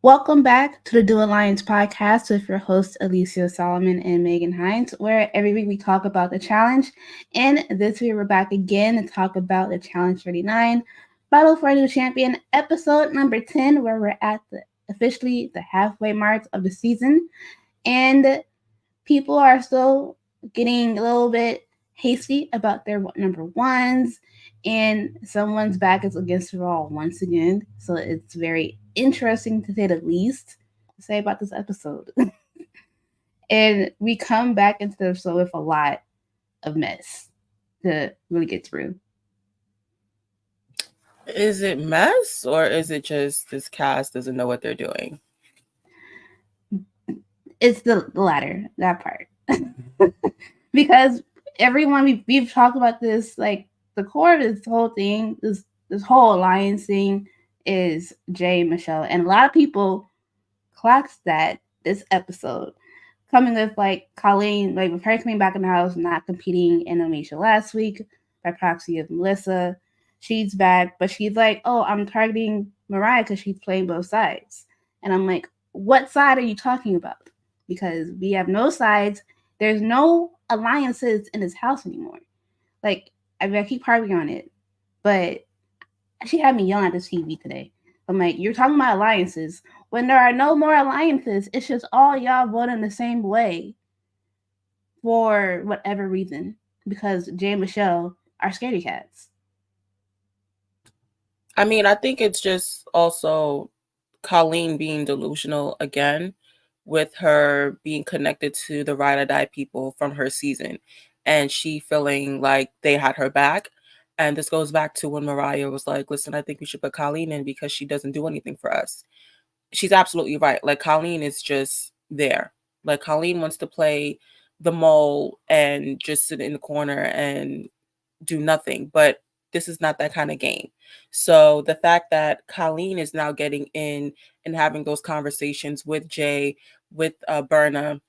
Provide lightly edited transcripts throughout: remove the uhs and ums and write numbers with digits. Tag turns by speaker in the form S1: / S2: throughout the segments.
S1: Welcome back to the Duel Alliance Podcast with your hosts Alicia Solomon and Megan Hines, where every week we talk about the challenge. And this week we're back again to talk about the Challenge 39 Battle for a New Champion, episode number 10, where we're at officially the halfway mark of the season. And people are still getting a little bit hasty about their number ones, and someone's back is against the wall once again. So it's very interesting to say the least to say about this episode. And we come back into the episode with a lot of mess to really get through.
S2: Is it mess or is it just this cast doesn't know what they're doing?
S1: It's the latter, that part. Because everyone we've talked about this, like the core of this whole thing, this whole alliance thing is Jay and Michelle. And a lot of people clocked that this episode. Coming with like Colleen, like with her coming back in the house, not competing in Alicia last week by proxy of Melissa. She's back, but she's like, oh, I'm targeting Mariah because she's playing both sides. And I'm like, what side are you talking about? Because we have no sides. There's no alliances in this house anymore. Like, I keep harping on it, but she had me yelling at the TV today. I'm like, you're talking about alliances. When there are no more alliances, it's just all y'all voting the same way for whatever reason. Because Jay and Michelle are scaredy cats.
S2: I mean, I think it's just also Colleen being delusional again with her being connected to the ride or die people from her season and she feeling like they had her back. And this goes back to when Mariah was like, listen, I think we should put Colleen in because she doesn't do anything for us. She's absolutely right. Like, Colleen is just there. Like, Colleen wants to play the mole and just sit in the corner and do nothing. But this is not that kind of game. So the fact that Colleen is now getting in and having those conversations with Jay, with Berna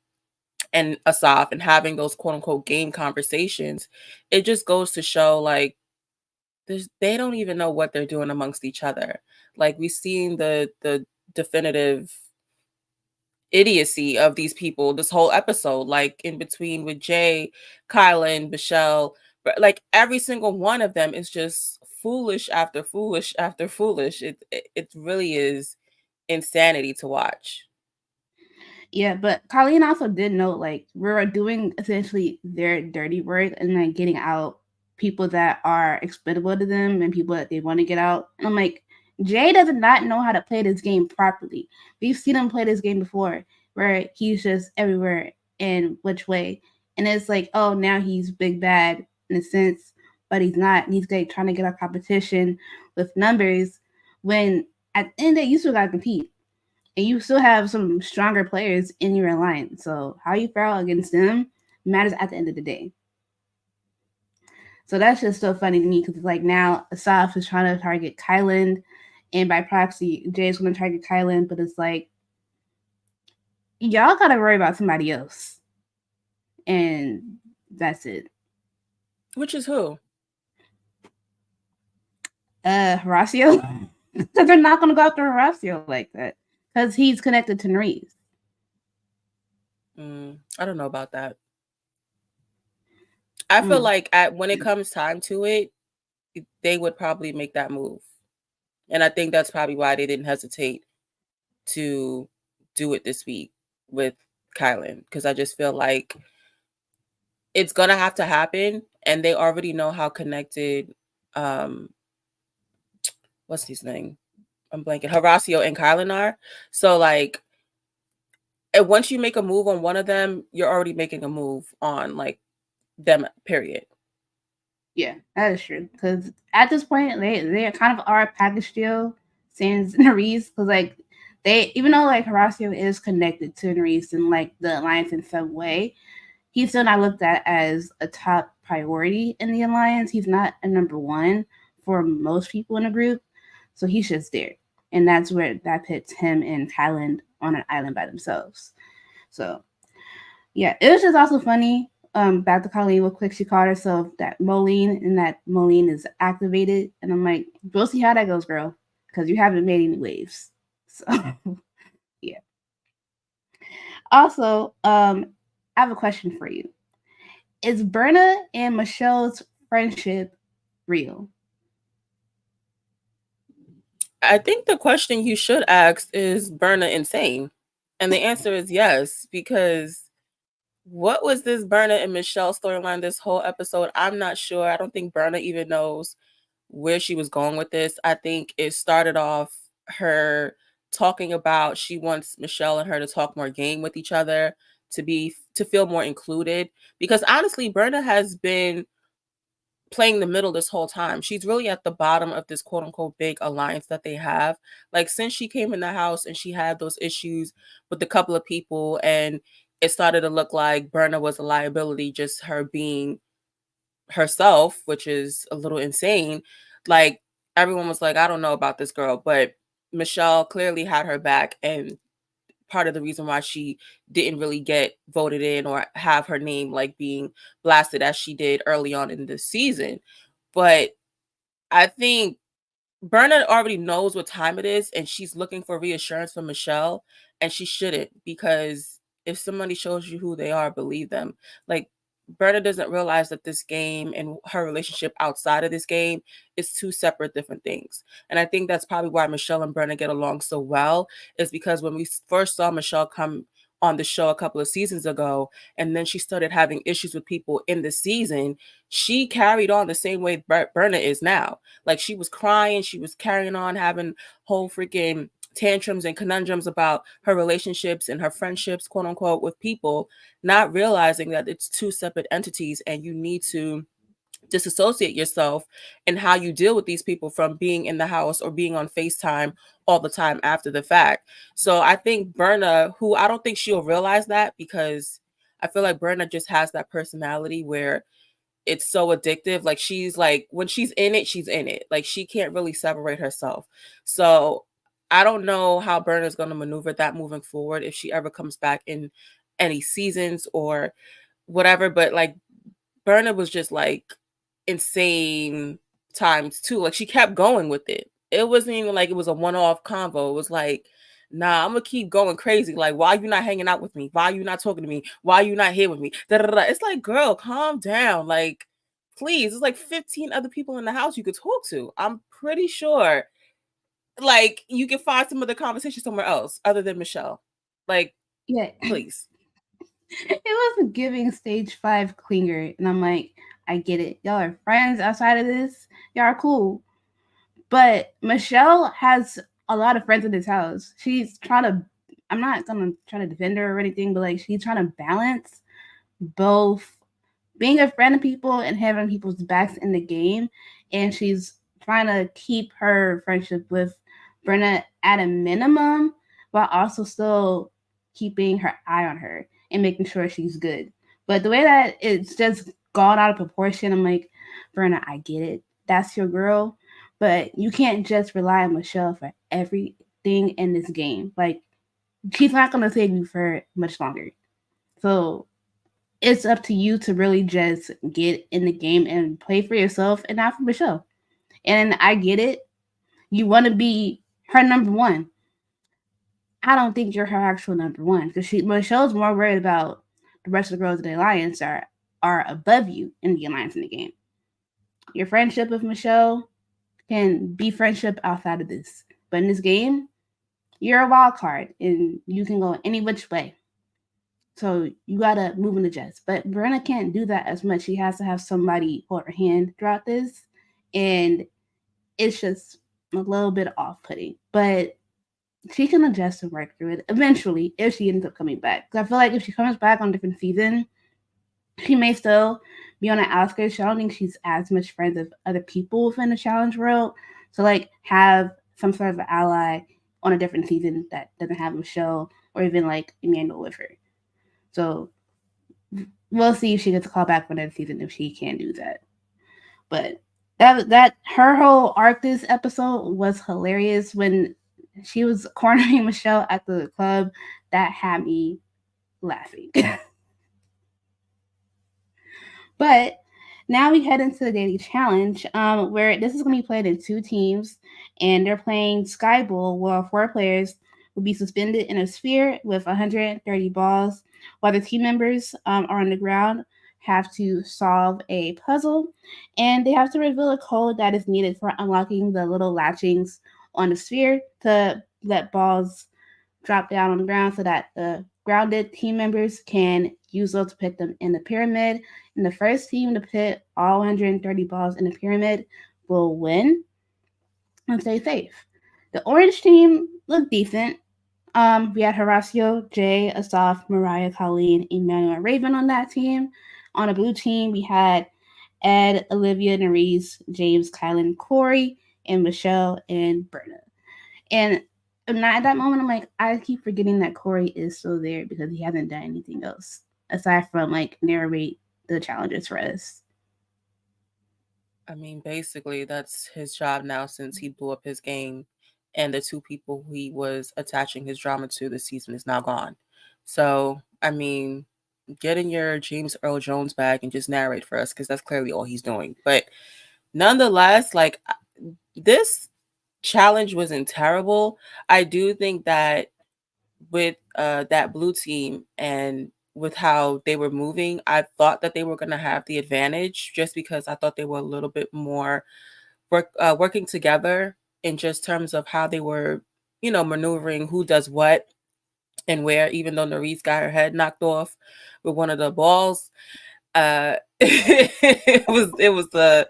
S2: and Asaf, and having those quote unquote game conversations, it just goes to show like they don't even know what they're doing amongst each other. Like, we've seen the definitive idiocy of these people this whole episode, like in between with Jay, Kylan, Michelle, but like every single one of them is just foolish after foolish after foolish. It really is insanity to watch.
S1: Yeah, but Colleen also did note like we're doing essentially their dirty work and like getting out people that are expendable to them and people that they want to get out. And I'm like, Jay does not know how to play this game properly. We've seen him play this game before where he's just everywhere and which way. And it's like, oh, now he's big bad in a sense, but he's not. And he's like trying to get out competition with numbers when at the end of the day, you still got to compete and you still have some stronger players in your alliance. So how you fare against them matters at the end of the day. So that's just so funny to me because like now Asaf is trying to target Kylan, and by proxy, Jay's going to target Kylan, but it's like y'all got to worry about somebody else, and that's it.
S2: Which is who?
S1: Horacio, because they're not going to go after Horacio like that because he's connected to Nerys.
S2: I don't know about that. I feel like when it comes time to it, they would probably make that move. And I think that's probably why they didn't hesitate to do it this week with Kylan. Because I just feel like it's going to have to happen. And they already know how connected, what's his name? I'm blanking. Horacio and Kylan are. So like, and once you make a move on one of them, you're already making a move on like them, period.
S1: Yeah, that is true. Because at this point, they kind of are a package deal, sans Nerys. Because like they, even though like Horacio is connected to Nerys and like the alliance in some way, he's still not looked at as a top priority in the alliance. He's not a number one for most people in the group, so he's just there, and that's where that puts him and Kylan on an island by themselves. So yeah, it was just also funny. Back to Colleen real quick. She called herself that Moline, and that Moline is activated. And I'm like, we'll see how that goes, girl, because you haven't made any waves. So Also, I have a question for you. Is Berna and Michelle's friendship real?
S2: I think the question you should ask is Berna insane? And the answer is yes, because what was this Berna and Michelle storyline this whole episode? I'm not sure. I don't think Berna even knows where she was going with this. I think it started off her talking about she wants Michelle and her to talk more game with each other, to feel more included. Because honestly, Berna has been playing the middle this whole time. She's really at the bottom of this quote unquote big alliance that they have. Like since she came in the house and she had those issues with a couple of people, and it started to look like Berna was a liability, just her being herself, which is a little insane. Like everyone was like, I don't know about this girl, but Michelle clearly had her back, and part of the reason why she didn't really get voted in or have her name like being blasted as she did early on in the season. But I think Berna already knows what time it is, and she's looking for reassurance from Michelle, and she shouldn't, because if somebody shows you who they are, believe them. Like Berna doesn't realize that this game and her relationship outside of this game is two separate different things. And I think that's probably why Michelle and Berna get along so well, is because when we first saw Michelle come on the show a couple of seasons ago, and then she started having issues with people in the season, she carried on the same way Berna is now. Like she was crying, she was carrying on, having whole freaking tantrums and conundrums about her relationships and her friendships, quote unquote, with people, not realizing that it's two separate entities and you need to disassociate yourself and how you deal with these people from being in the house or being on FaceTime all the time after the fact. So I think Berna, who I don't think she'll realize that, because I feel like Berna just has that personality where it's so addictive. Like she's like, when she's in it, she's in it. Like she can't really separate herself. So I don't know how Berna's going to maneuver that moving forward, if she ever comes back in any seasons or whatever. But like Berna was just like insane times too. Like she kept going with it. It wasn't even like it was a one-off convo. It was like, nah, I'm gonna keep going crazy. Like, why are you not hanging out with me? Why are you not talking to me? Why are you not here with me? Da, da, da. It's like, girl, calm down. Like, please. There's like 15 other people in the house you could talk to. I'm pretty sure like you can find some other conversation somewhere else other than Michelle. Like,
S1: Yeah,
S2: please.
S1: it was giving stage 5 clinger, and I'm like, I get it. Y'all are friends outside of this. Y'all are cool. But Michelle has a lot of friends in this house. She's trying to, I'm not gonna try to defend her or anything, but like she's trying to balance both being a friend of people and having people's backs in the game. And she's trying to keep her friendship with Brenna at a minimum, while also still keeping her eye on her and making sure she's good. But the way that it's just gone out of proportion, I'm like, Brenna, I get it. That's your girl. But you can't just rely on Michelle for everything in this game. Like, she's not going to save you for much longer. So it's up to you to really just get in the game and play for yourself and not for Michelle. And I get it. You want to be her number one. I don't think you're her actual number one, because Michelle's more worried about the rest of the girls in the alliance are above you in the alliance in the game. Your friendship with Michelle can be friendship outside of this, but in this game, you're a wild card and you can go any which way. So you gotta move and adjust. But Brenna can't do that as much. She has to have somebody hold her hand throughout this, and it's just a little bit off putting. But she can adjust and work through it eventually if she ends up coming back. Because I feel like if she comes back on a different season, she may still be on the outskirts. I don't think she's as much friends with other people within the challenge world. So like have some sort of an ally on a different season that doesn't have Michelle or even like Emmanuel with her. So we'll see if she gets a call back for another season if she can do that. But that her whole arc this episode was hilarious when she was cornering Michelle at the club. That had me laughing. But now we head into the daily challenge, where this is going to be played in two teams, and they're playing Sky Bowl, where 4 players will be suspended in a sphere with 130 balls, while the team members are on the ground have to solve a puzzle, and they have to reveal a code that is needed for unlocking the little latchings on the sphere to let balls drop down on the ground so that the grounded team members can use those to put them in the pyramid. And the first team to put all 130 balls in the pyramid will win and stay safe. The orange team looked decent. We had Horacio, Jay, Asaf, Mariah, Colleen, Emmanuel, and Raven on that team. On the blue team, we had Ed, Olivia, Nerese, James, Kylan, Corey, and Michelle and Berna. And at that moment, I'm like, I keep forgetting that Corey is still there because he hasn't done anything else aside from like narrate the challenges for us.
S2: I mean, basically, that's his job now since he blew up his game, and the two people who he was attaching his drama to this season is now gone. So, I mean, get in your James Earl Jones bag and just narrate for us because that's clearly all he's doing. But nonetheless, like this challenge wasn't terrible. I do think that with that blue team and with how they were moving, I thought that they were going to have the advantage just because I thought they were a little bit more working together in just terms of how they were, maneuvering who does what and where. Even though Nerese got her head knocked off with one of the balls, it was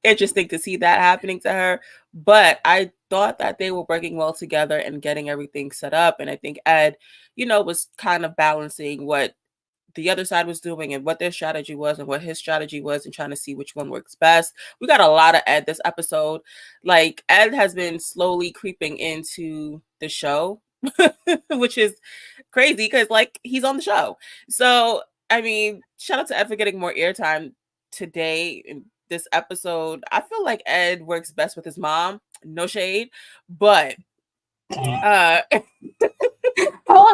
S2: interesting to see that happening to her. But I thought that they were working well together and getting everything set up. And I think Ed, was kind of balancing what the other side was doing and what their strategy was and what his strategy was and trying to see which one works best. We got a lot of Ed this episode. Like Ed has been slowly creeping into the show, which is crazy because like he's on the show. So I mean, shout out to Ed for getting more airtime today in this episode. I feel like Ed works best with his mom. No shade, but
S1: Hold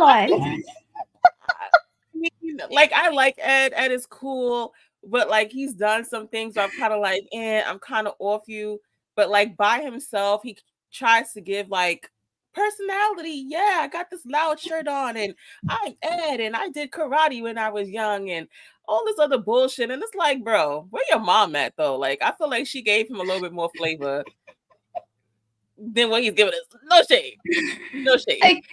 S1: on.
S2: like I like Ed. Ed is cool, but like he's done some things where I'm kind of like, I'm kind of off you. But like by himself, he tries to give like personality. Yeah, I got this loud shirt on, and I'm Ed, and I did karate when I was young, and all this other bullshit. And it's like, bro, where your mom at though? Like I feel like she gave him a little bit more flavor than what he's giving us. No shade, no shade.
S1: Like,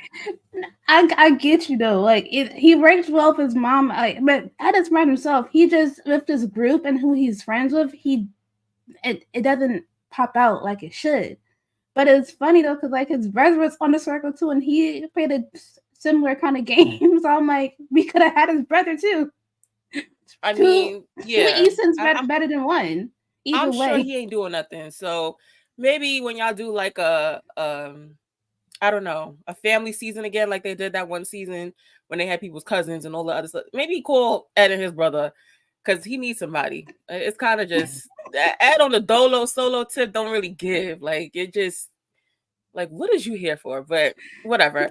S1: I get you though. Like he works well with his mom, but at his mind himself, he just with this group and who he's friends with, it doesn't pop out like it should. But it's funny though, because like his brother was on the circle too, and he played a similar kind of game. So I'm like, we could have had his brother too.
S2: I mean, yeah,
S1: two Easton's better than one. Either
S2: I'm
S1: way,
S2: sure he ain't doing nothing. So maybe when y'all do like I don't know, a family season again, like they did that one season when they had people's cousins and all the other stuff. Maybe call Ed and his brother because he needs somebody. It's kind of just Ed on the dolo solo tip don't really give. Like it just like what is you here for? But whatever.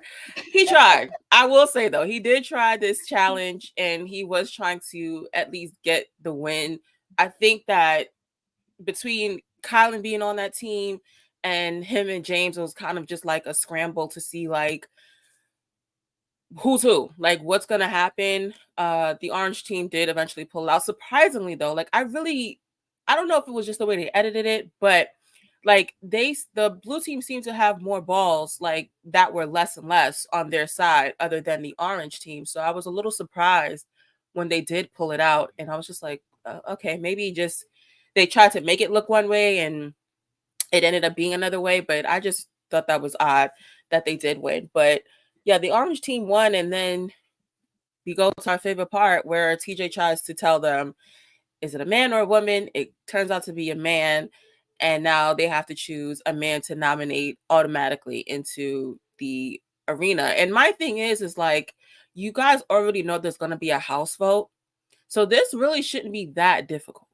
S2: He tried. I will say though, he did try this challenge and he was trying to at least get the win. I think that between Kylan being on that team and him and James, it was kind of just like a scramble to see like who's who, like what's gonna happen. The orange team did eventually pull out. Surprisingly though, like I don't know if it was just the way they edited it, but like the blue team seemed to have more balls like that were less and less on their side other than the orange team. So I was a little surprised when they did pull it out, and I was just like, okay, maybe just they tried to make it look one way and it ended up being another way, but I just thought that was odd that they did win. But yeah, the orange team won, and then we go to our favorite part where TJ tries to tell them, is it a man or a woman? It turns out to be a man, and now they have to choose a man to nominate automatically into the arena. And my thing is like, you guys already know there's going to be a house vote, so this really shouldn't be that difficult.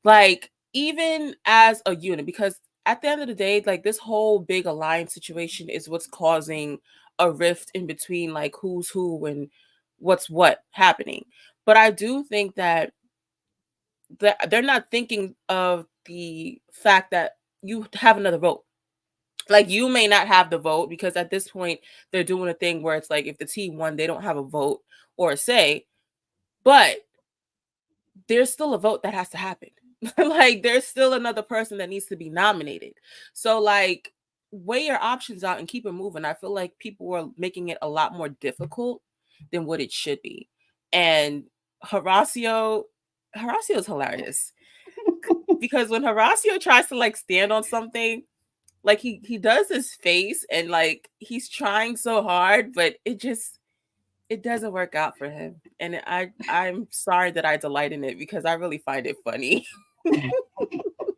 S2: Like, even as a unit, because at the end of the day, like this whole big alliance situation is what's causing a rift in between like who's who and what's what happening. But I do think that they're not thinking of the fact that you have another vote. Like, you may not have the vote, because at this point they're doing a thing where it's like, if the team won, they don't have a vote or a say, but there's still a vote that has to happen. Like, there's still another person that needs to be nominated. So, like, weigh your options out and keep it moving. I feel like people are making it a lot more difficult than what it should be. And Horacio is hilarious, because when Horacio tries to like stand on something, like he does his face and like he's trying so hard, but it doesn't work out for him. And I'm sorry that I delight in it, because I really find it funny.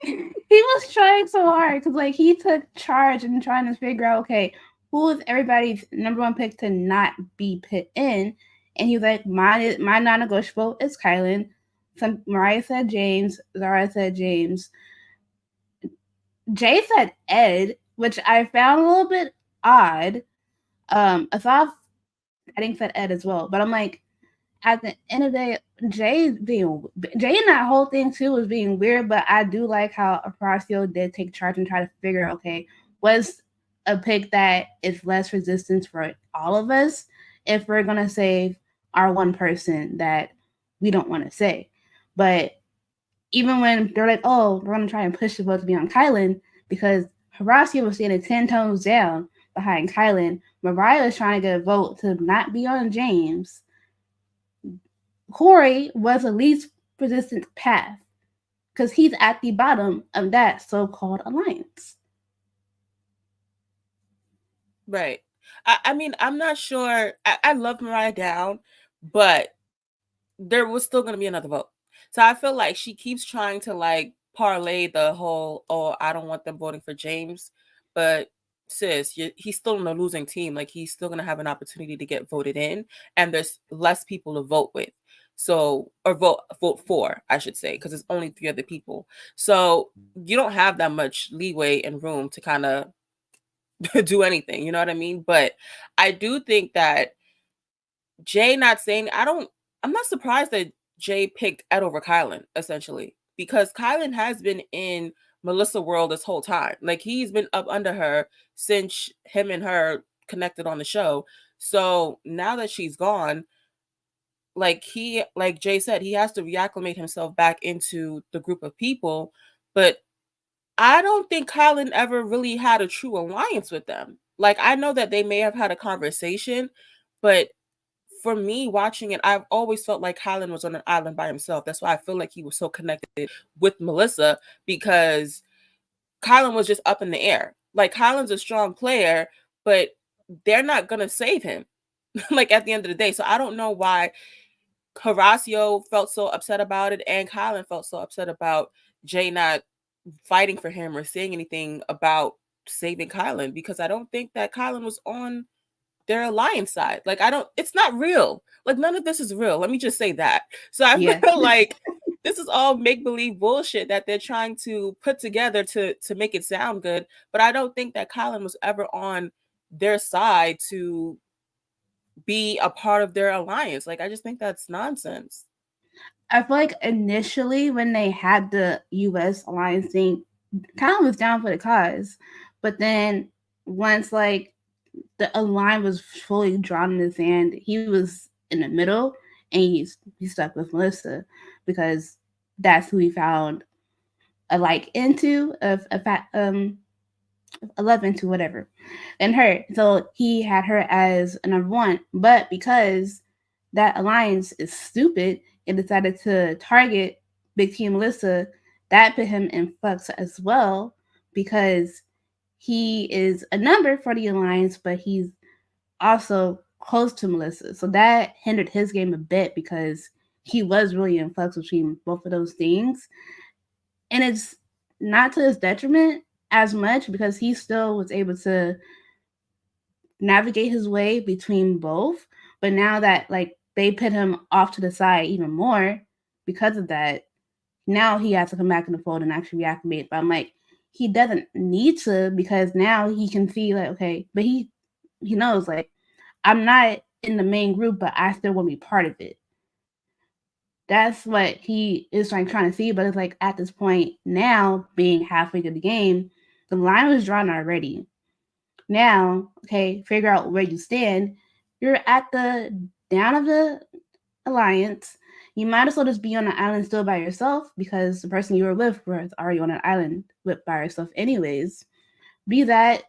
S1: He was trying so hard because like he took charge and trying to figure out, okay, who is everybody's number one pick to not be put in, and he was like, my non-negotiable is Kylan. Mariah said James, Zara said James, Jay said Ed, which I found a little bit odd. Asaf, I think said Ed as well, but I'm like, at the end of the day, Jay and that whole thing too was being weird. But I do like how Horacio did take charge and try to figure out, okay, what's a pick that is less resistance for all of us if we're gonna save our one person that we don't want to say. But even when they're like, oh, we're gonna try and push the vote to be on Kylan, because Horacio was standing 10 tones down behind Kylan, Mariah was trying to get a vote to not be on James. Corey was the least resistant path because he's at the bottom of that so-called alliance.
S2: Right. I mean, I'm not sure. I love Mariah down, but there was still going to be another vote. So I feel like she keeps trying to like parlay the whole, oh, I don't want them voting for James. But sis, he's still in a losing team. Like, he's still going to have an opportunity to get voted in, and there's less people to vote with. So, or vote for, I should say, because there's only 3 other people. So you don't have that much leeway and room to kind of do anything. You know what I mean? But I do think that Jay not saying, I'm not surprised that Jay picked Ed over Kylan, essentially, because Kylan has been in Melissa world this whole time. Like, he's been up under her since him and her connected on the show. So now that she's gone, like Jay said, he has to reacclimate himself back into the group of people. But I don't think Kylan ever really had a true alliance with them. Like, I know that they may have had a conversation, but for me watching it, I've always felt like Kylan was on an island by himself. That's why I feel like he was so connected with Melissa, because Kylan was just up in the air. Like, Kylan's a strong player, but they're not going to save him, like, at the end of the day. So I don't know why Horacio felt so upset about it, and Kylan felt so upset about Jay not fighting for him or saying anything about saving Kylan, because I don't think that Kylan was on their alliance side. Like, it's not real. Like, none of this is real. Let me just say that. So I feel like this is all make-believe bullshit that they're trying to put together to make it sound good. But I don't think that Kylan was ever on their side to be a part of their alliance. Like, I just think that's nonsense.
S1: I feel like initially when they had the US alliance thing, Kylan was down for the cause. But then once like the line was fully drawn in the sand, he was in the middle and he stuck with Melissa because that's who he found a like into a love into whatever and her. So he had her as a number one, but because that alliance is stupid and decided to target Big T Melissa, that put him in flux as well because he is a number for the alliance, but he's also close to Melissa. So that hindered his game a bit because he was really in flux between both of those things. And it's not to his detriment as much because he still was able to navigate his way between both. But now that like they put him off to the side even more because of that, now he has to come back in the fold and actually reacclimate. But I'm like, he doesn't need to because now he can see like, okay, but he knows like I'm not in the main group, but I still want to be part of it. That's what he is like trying to see. But it's like at this point now, being halfway through the game, the line was drawn already. Now, okay, figure out where you stand. You're at the down of the alliance. You might as well just be on an island still by yourself because the person you were with was already on an island with by yourself anyways. Be that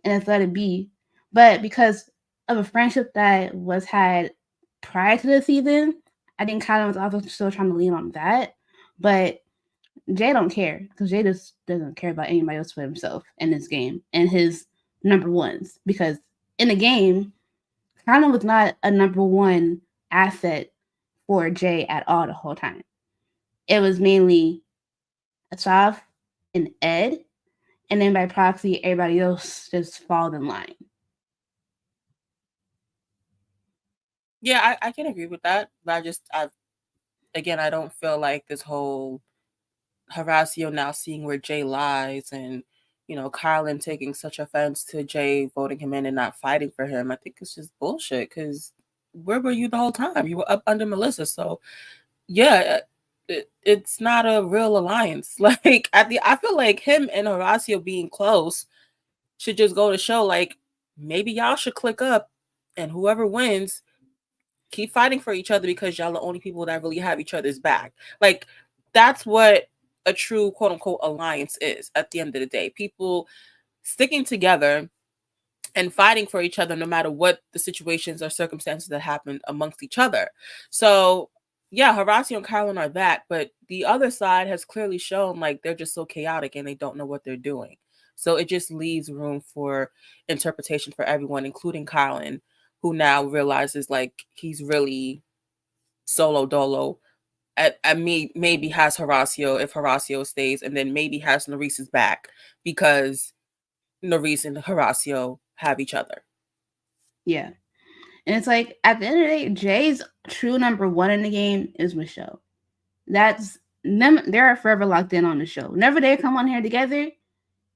S1: and just let it be. But because of a friendship that was had prior to the season, I think Kylan was also still trying to lean on that. But Jay don't care because Jay just doesn't care about anybody else but himself in this game and his number ones. Because in the game, Kylan was not a number one asset for Jay at all the whole time. It was mainly Asaf and Ed, and then by proxy, everybody else just followed in line.
S2: Yeah, I can agree with that. But I don't feel like this whole Horacio now seeing where Jay lies and, Carlin taking such offense to Jay voting him in and not fighting for him. I think it's just bullshit because where were you the whole time? You were up under Melissa. So, yeah, it's not a real alliance. Like, I feel like him and Horacio being close should just go to show, like, maybe y'all should click up and whoever wins keep fighting for each other because y'all are the only people that really have each other's back. Like, that's what a true quote unquote alliance is at the end of the day. People sticking together and fighting for each other no matter what the situations or circumstances that happen amongst each other. So, yeah, Horacio and Kylan are that, but the other side has clearly shown like they're just so chaotic and they don't know what they're doing. So it just leaves room for interpretation for everyone, including Kylan, who now realizes like he's really solo dolo. At me, maybe has Horacio if Horacio stays, and then maybe has Narice's back because Narice and Horacio have each other.
S1: Yeah. And it's like at the end of the day, Jay's true number one in the game is Michelle. That's them. They're forever locked in on the show. Whenever they come on here together,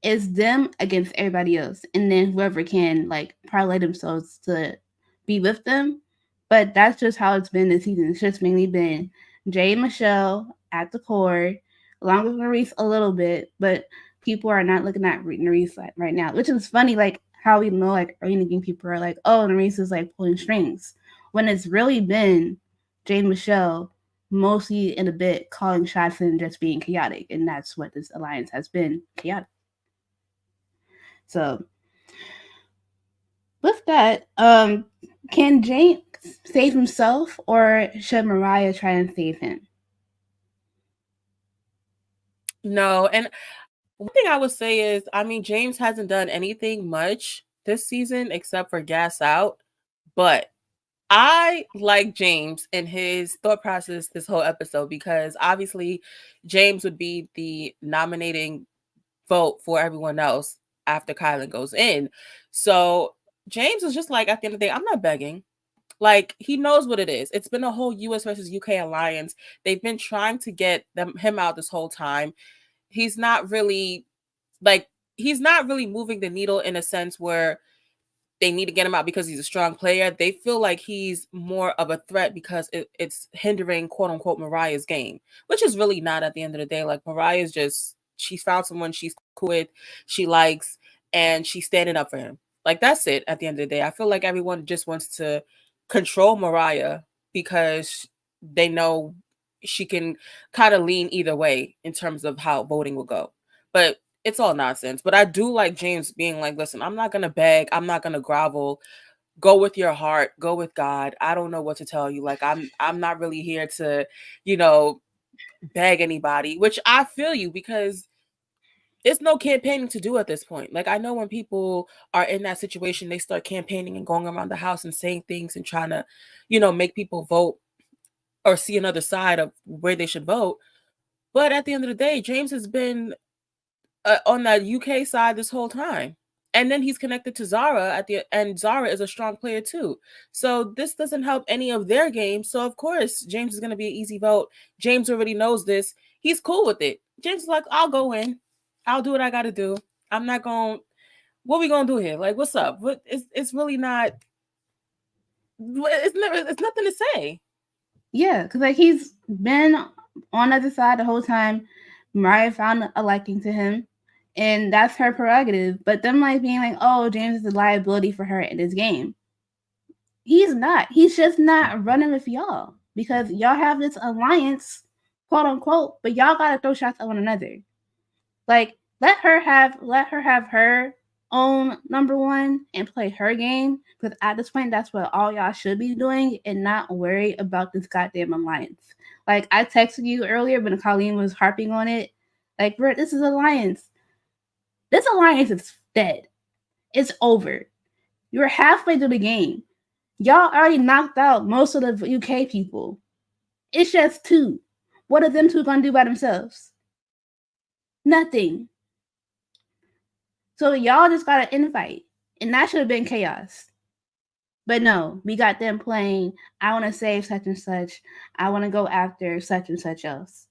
S1: it's them against everybody else, and then whoever can like parlay themselves to be with them. But that's just how it's been this season. It's just mainly been Jay and Michelle at the core, along with Maurice a little bit, but people are not looking at Maurice right now, which is funny. Like how we know, like early in the game, people are like, "Oh, Maurice is like pulling strings," when it's really been Jay and Michelle mostly in a bit calling shots and just being chaotic, and that's what this alliance has been, chaotic. So with that, can Jake save himself or should Mariah try and save him?
S2: No, and one thing I would say is, I mean, James hasn't done anything much this season except for gas out, but I like James and his thought process this whole episode because obviously James would be the nominating vote for everyone else after Kylan goes in. So James is just like, at the end of the day, I'm not begging. Like, he knows what it is. It's been a whole US versus UK alliance. They've been trying to get him out this whole time. He's not really like he's not really moving the needle in a sense where they need to get him out because he's a strong player. They feel like he's more of a threat because it's hindering quote unquote Mariah's game, which is really not at the end of the day. Like, Mariah's just, she's found someone she's cool with, she likes, and she's standing up for him. Like, that's it at the end of the day. I feel like everyone just wants to control Mariah because they know she can kind of lean either way in terms of how voting will go. But it's all nonsense. But I do like James being like, listen, I'm not gonna beg, I'm not gonna grovel. Go with your heart, go with God. I don't know what to tell you. Like, I'm not really here to, you know, beg anybody, which I feel you because it's no campaigning to do at this point. Like, I know when people are in that situation, they start campaigning and going around the house and saying things and trying to, make people vote or see another side of where they should vote. But at the end of the day, James has been on that UK side this whole time. And then he's connected to Zara and Zara is a strong player too. So this doesn't help any of their games. So of course, James is going to be an easy vote. James already knows this. He's cool with it. James is like, I'll go in. I'll do what I got to do. I'm not going, what we going to do here? Like, what's up? It's really not, it's nothing to say.
S1: Yeah, because like he's been on the other side the whole time. Mariah found a liking to him, And that's her prerogative. But them like being like, oh, James is a liability for her in this game. He's not. He's just not running with y'all because y'all have this alliance, quote unquote, but y'all gotta throw shots at one another. Like let her have her own number one and play her game. Because at this point, that's what all y'all should be doing, and not worry about this goddamn alliance. Like I texted you earlier when Colleen was harping on it. Like, bro, this is alliance. This alliance is dead. It's over. You're halfway through the game. Y'all already knocked out most of the UK people. It's just two. What are them two gonna do by themselves? Nothing. So y'all just got an invite. And that should have been chaos. But no, we got them playing, I want to save such and such. I want to go after such and such else.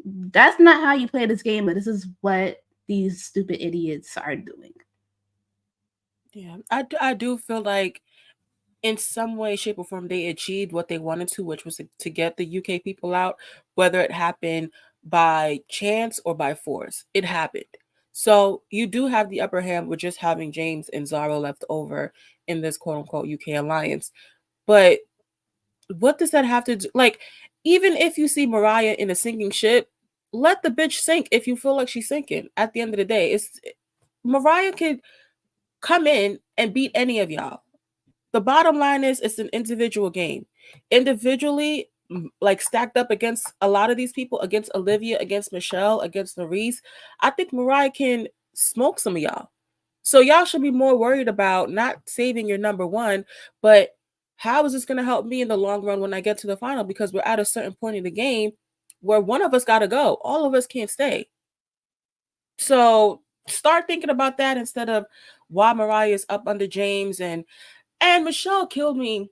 S1: That's not how you play this game, but this is what these stupid idiots are doing.
S2: Yeah, I do feel like in some way, shape, or form, they achieved what they wanted to, which was to get the UK people out, whether it happened by chance or by force. It happened. So you do have the upper hand with just having James and Zara left over in this quote unquote UK alliance. But what does that have to do? Like, even if you see Mariah in a sinking ship, let the bitch sink if you feel like she's sinking. At the end of the day, it's Mariah could come in and beat any of y'all. The bottom line is it's an individual game. Individually, like stacked up against a lot of these people, against Olivia, against Michelle, against Nerese, I think Mariah can smoke some of y'all. So y'all should be more worried about not saving your number one, but how is this going to help me in the long run when I get to the final? Because we're at a certain point in the game where one of us got to go. All of us can't stay. So start thinking about that instead of why Mariah is up under James. And Michelle killed me.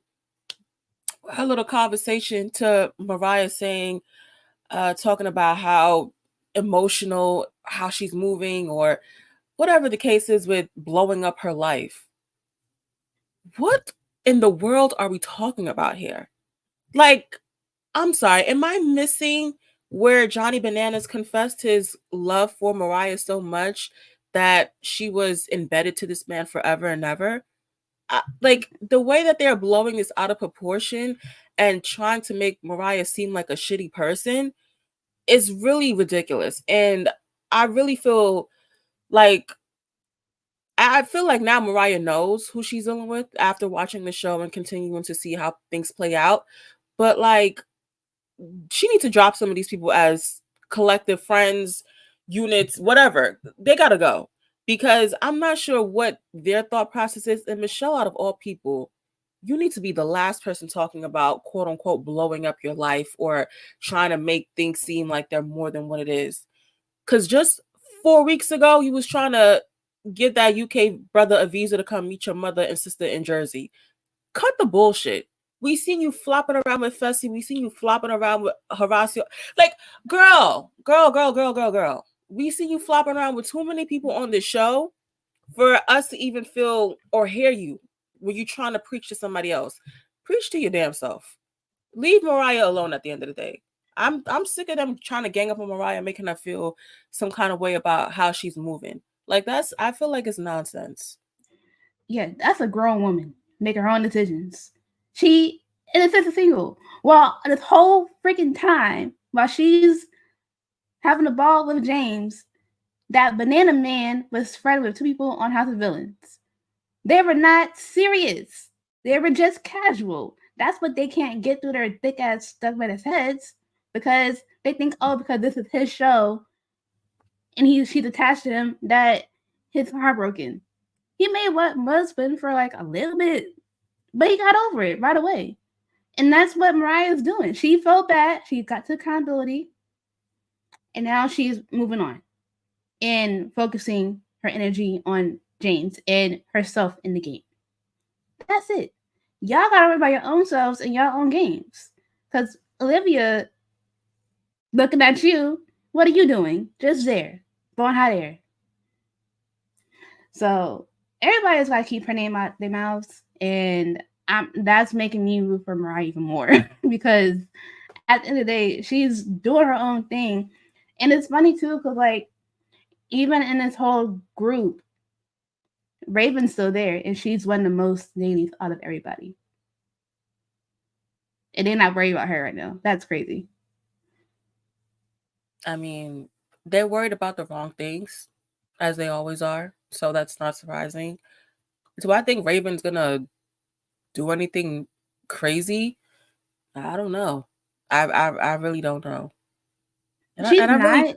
S2: Her little conversation to Mariah saying, talking about how emotional, how she's moving, or whatever the case is with blowing up her life. What in the world are we talking about here? Like, I'm sorry, am I missing where Johnny Bananas confessed his love for Mariah so much that she was embedded to this man forever and ever? Like the way that they're blowing this out of proportion and trying to make Mariah seem like a shitty person is really ridiculous. And I really feel like now Mariah knows who she's dealing with after watching the show and continuing to see how things play out. But like she needs to drop some of these people as collective friends, units, whatever. They gotta go. Because I'm not sure what their thought process is. And Michelle, out of all people, you need to be the last person talking about quote unquote blowing up your life or trying to make things seem like they're more than what it is. Because just 4 weeks ago, you was trying to give that UK brother a visa to come meet your mother and sister in Jersey. Cut the bullshit. We seen you flopping around with Fessy. We seen you flopping around with Horacio. Like, girl. We see you flopping around with too many people on this show for us to even feel or hear you when you trying to preach to somebody else. Preach to your damn self. Leave Mariah alone at the end of the day. I'm sick of them trying to gang up on Mariah, making her feel some kind of way about how she's moving. Like I feel like it's nonsense.
S1: Yeah, that's a grown woman making her own decisions. She, in a sense, is single. Well, this whole freaking time, while she's having a ball with James, that banana man was friends with two people on House of Villains. They were not serious. They were just casual. That's what they can't get through their thick ass stuck in his heads because they think, oh, because this is his show and she's attached to him, that he's heartbroken. He made what husband for like a little bit, but he got over it right away. And that's what Mariah's doing. She felt bad. She got to accountability. And now she's moving on and focusing her energy on James and herself in the game. That's it. Y'all gotta worry about your own selves and your own games. Because Olivia, looking at you, what are you doing? Just there, blowing hot air. So everybody's got to keep her name out their mouths, and that's making me root for Mariah even more because at the end of the day, she's doing her own thing, and it's funny too because like even in this whole group, Raven's still there, and she's won the most dailies out of everybody. And they're not worried about her right now. That's crazy.
S2: I mean, they're worried about the wrong things, as they always are. So that's not surprising. Do I think Raven's gonna do anything crazy? I don't know. I really don't know.
S1: She's
S2: And I really,
S1: not.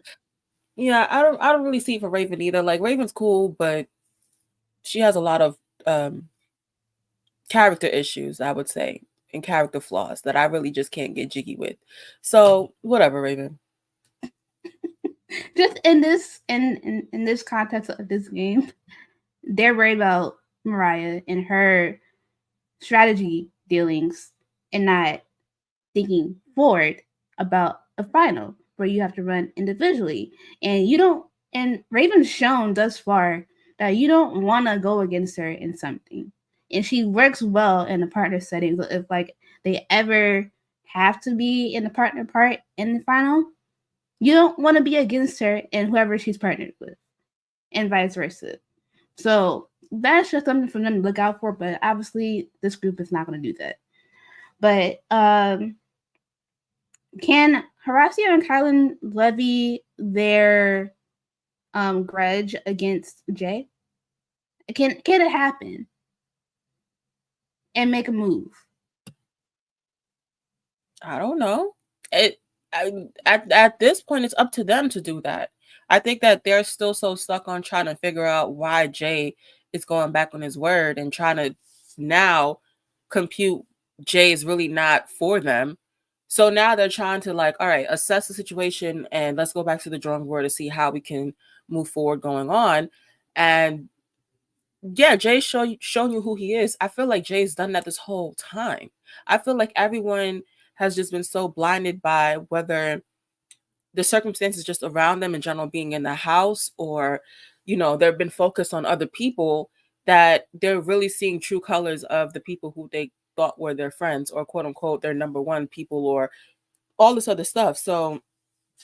S2: yeah, I don't really see it for Raven either. Like Raven's cool, but she has a lot of um character issues, I would say, and character flaws that I really just can't get jiggy with. So whatever, Raven.
S1: Just in this in this context of this game, they're worried about Mariah and her strategy dealings and not thinking forward about a final where you have to run individually. And you don't, and Raven's shown thus far that you don't want to go against her in something. And she works well in a partner setting. So if like they ever have to be in the partner part in the final, you don't want to be against her and whoever she's partnered with, and vice versa. So that's just something for them to look out for. But obviously, this group is not going to do that. But can Horacio and Kylan levy their grudge against Jay? Can it happen and make a move?
S2: I don't know. It at this point, it's up to them to do that. I think that they're still so stuck on trying to figure out why Jay is going back on his word and trying to now compute Jay is really not for them. So now they're trying to like, all right, assess the situation and let's go back to the drawing board to see how we can move forward going on. And yeah, Jay's shown you who he is. I feel like Jay's done that this whole time. I feel like everyone has just been so blinded by whether the circumstances just around them in general being in the house or, they've been focused on other people that they're really seeing true colors of the people who they thought were their friends or quote unquote their number one people or all this other stuff. So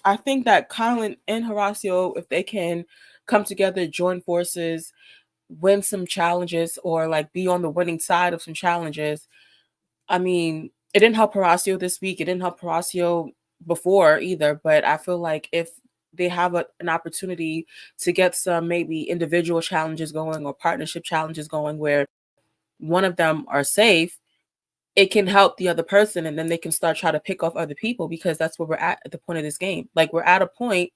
S2: I think that Colin and Horacio, if they can come together, join forces, win some challenges or like be on the winning side of some challenges. I mean, it didn't help Horacio this week. It didn't help Horacio before either. But I feel like if they have an opportunity to get some maybe individual challenges going or partnership challenges going where one of them are safe, it can help the other person and then they can start trying to pick off other people because that's where we're at the point of this game. Like we're at a point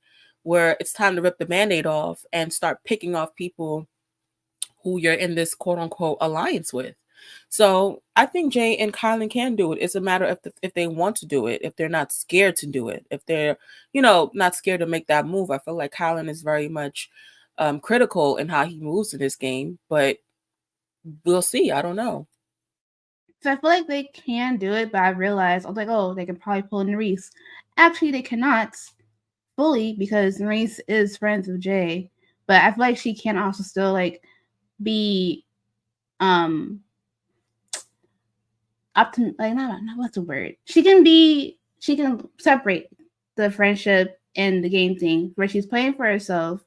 S2: where it's time to rip the band-aid off and start picking off people who you're in this quote unquote alliance with. So I think Jay and Kylan can do it. It's a matter of if they want to do it, if they're not scared to do it, if they're, not scared to make that move. I feel like Kylan is very much critical in how he moves in this game, but we'll see. I don't know.
S1: So I feel like they can do it, but I realized I was like, oh, they can probably pull Nerys. Actually, they cannot fully because Nerys is friends with Jay, but I feel like she can also still like be um like not what's the word? She can separate the friendship and the game thing where she's playing for herself.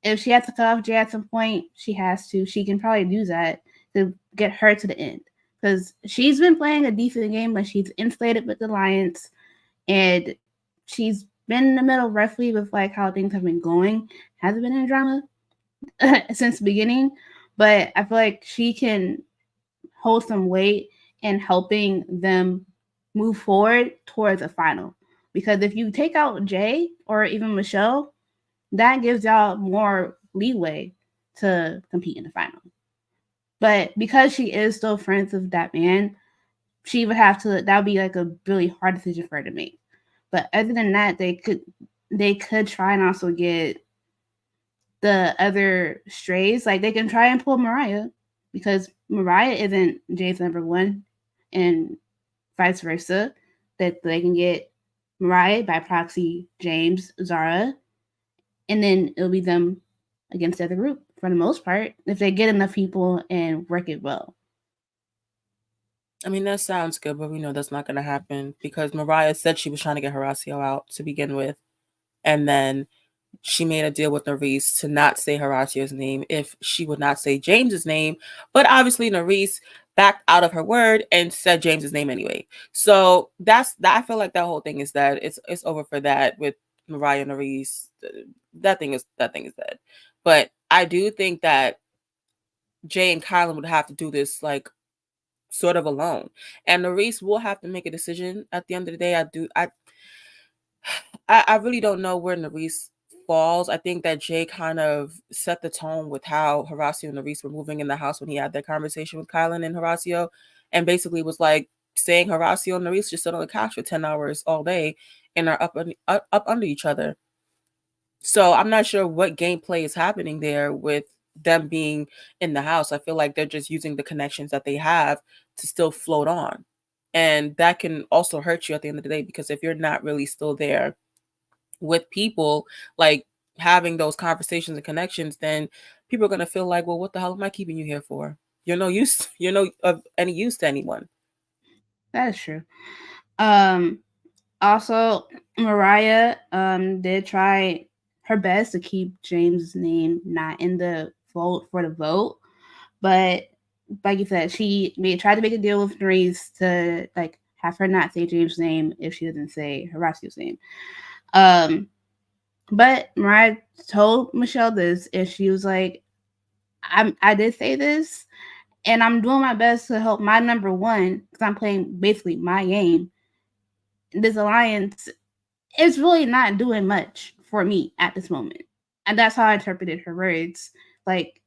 S1: If she has to cut off Jay at some point, she has to. She can probably do that to get her to the end because she's been playing a decent game, but she's inflated with the Alliance, and she's been in the middle roughly with like how things have been going. Hasn't been in drama since the beginning, but I feel like she can hold some weight in helping them move forward towards a final. Because if you take out Jay or even Michelle, that gives y'all more leeway to compete in the final. But because she is still friends with that man, she would have to. That would be like a really hard decision for her to make. But other than that, they could try and also get the other strays. Like they can try and pull Mariah because Mariah isn't Jay's number one, and vice versa. That they can get Mariah by proxy, James, Zara, and then it'll be them against the other group for the most part if they get enough people and work it well.
S2: I mean, that sounds good, but we know that's not going to happen because Mariah said she was trying to get Horacio out to begin with. And then she made a deal with Nerys to not say Horacio's name if she would not say James's name. But obviously, Nerys backed out of her word and said James's name anyway. So that's that. I feel like that whole thing is that it's over for that with Mariah and Nerys. That thing is dead. But I do think that Jay and Kylan would have to do this like sort of alone, and Nerys will have to make a decision at the end of the day. I really don't know where Nerys falls. I think that Jay kind of set the tone with how Horacio and Nerys were moving in the house when he had that conversation with Kylan and Horacio, and basically was like saying Horacio and Nerys just sit on the couch for 10 hours all day and are up under each other. So I'm not sure what gameplay is happening there with them being in the house. I feel like they're just using the connections that they have to still float on. And that can also hurt you at the end of the day, because if you're not really still there with people, like having those conversations and connections, then people are going to feel like, well, what the hell am I keeping you here for? You're no use. You're no of any use to anyone.
S1: That is true. Um, Also, Mariah did try her best to keep James' name not in the vote for the vote, but like you said, tried to make a deal with Nerys to like have her not say James' name if she doesn't say Horacio's name. Um, but Mariah told Michelle this, and she was like, I did say this, and I'm doing my best to help my number one because I'm playing basically my game. This alliance is really not doing much for me at this moment. And that's how I interpreted her words. Like,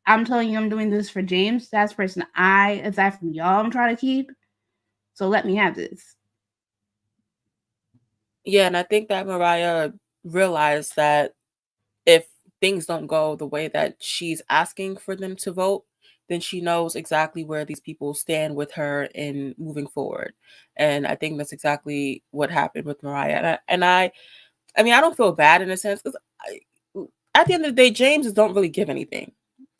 S1: I'm telling you, I'm doing this for James. That's the person aside from y'all, I'm trying to keep. So let me have this.
S2: Yeah, and I think that Mariah realized that if things don't go the way that she's asking for them to vote, then she knows exactly where these people stand with her in moving forward. And I think that's exactly what happened with Mariah. I mean, I don't feel bad in a sense, because at the end of the day, James don't really give anything.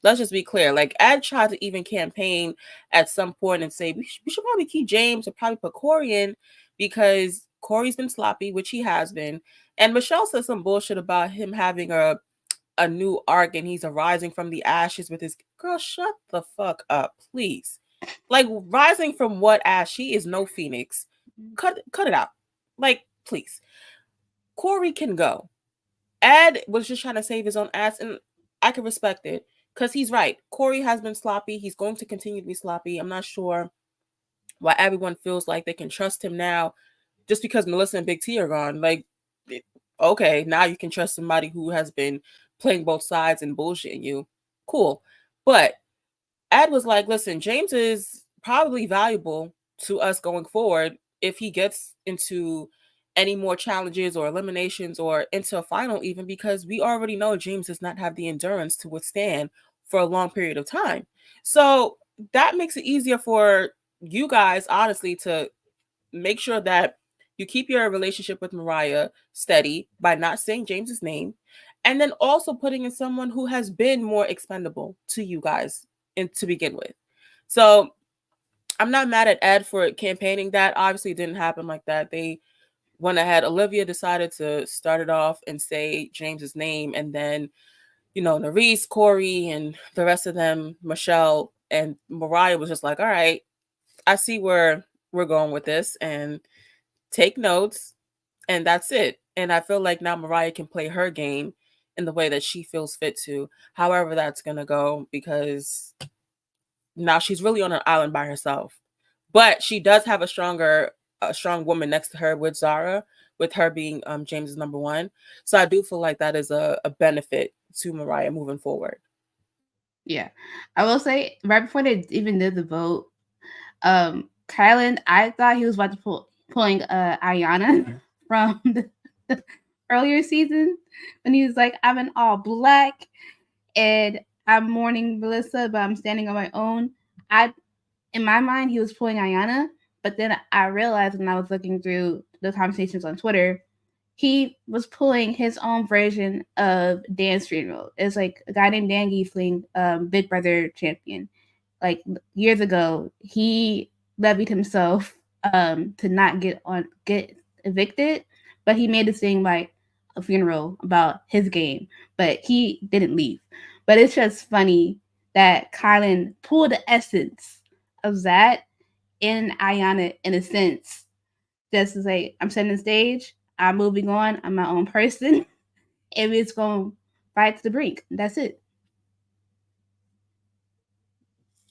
S2: Let's just be clear. Like, Ed tried to even campaign at some point and say we should probably keep James or probably put Corey in, because Corey's been sloppy, which he has been. And Michelle said some bullshit about him having a new arc and he's arising from the ashes with his girl. Shut the fuck up, please. Like, rising from what ash? She is no phoenix. Cut it out. Like, please. Corey can go. Ed was just trying to save his own ass, and I can respect it because he's right. Corey has been sloppy. He's going to continue to be sloppy. I'm not sure why everyone feels like they can trust him now just because Melissa and Big T are gone. Like, okay, now you can trust somebody who has been playing both sides and bullshitting you. Cool. But Ed was like, listen, James is probably valuable to us going forward if he gets into any more challenges or eliminations or into a final, even, because we already know James does not have the endurance to withstand for a long period of time. So that makes it easier for you guys, honestly, to make sure that you keep your relationship with Mariah steady by not saying James's name, and then also putting in someone who has been more expendable to you guys to begin with. So I'm not mad at Ed for campaigning that. Obviously, it didn't happen like that. They went ahead. Olivia decided to start it off and say James's name, and then Nerys, Corey, and the rest of them, Michelle and Mariah, was just like, all right, I see where we're going with this, and take notes, and that's it. And I feel like now Mariah can play her game in the way that she feels fit to, however that's gonna go, because now she's really on an island by herself. But she does have a strong woman next to her with Zara, with her being James's number one. So I do feel like that is a benefit to Mariah moving forward.
S1: Yeah. I will say, right before they even did the vote, Kylan, I thought he was about to pulling Ayana from the earlier season when he was like, I'm in all black and I'm mourning Melissa, but I'm standing on my own. In my mind, he was pulling Ayana, but then I realized when I was looking through the conversations on Twitter, he was pulling his own version of Dan Street Road. It's like a guy named Dan Giesling, Big Brother champion. Like years ago, he levied himself to not get evicted, but he made this thing like, a funeral about his game, but he didn't leave. But it's just funny that Kylan pulled the essence of that in Ayana in a sense, just to say, I'm setting the stage, I'm moving on, I'm my own person, and it's going to fight to the brink. That's it.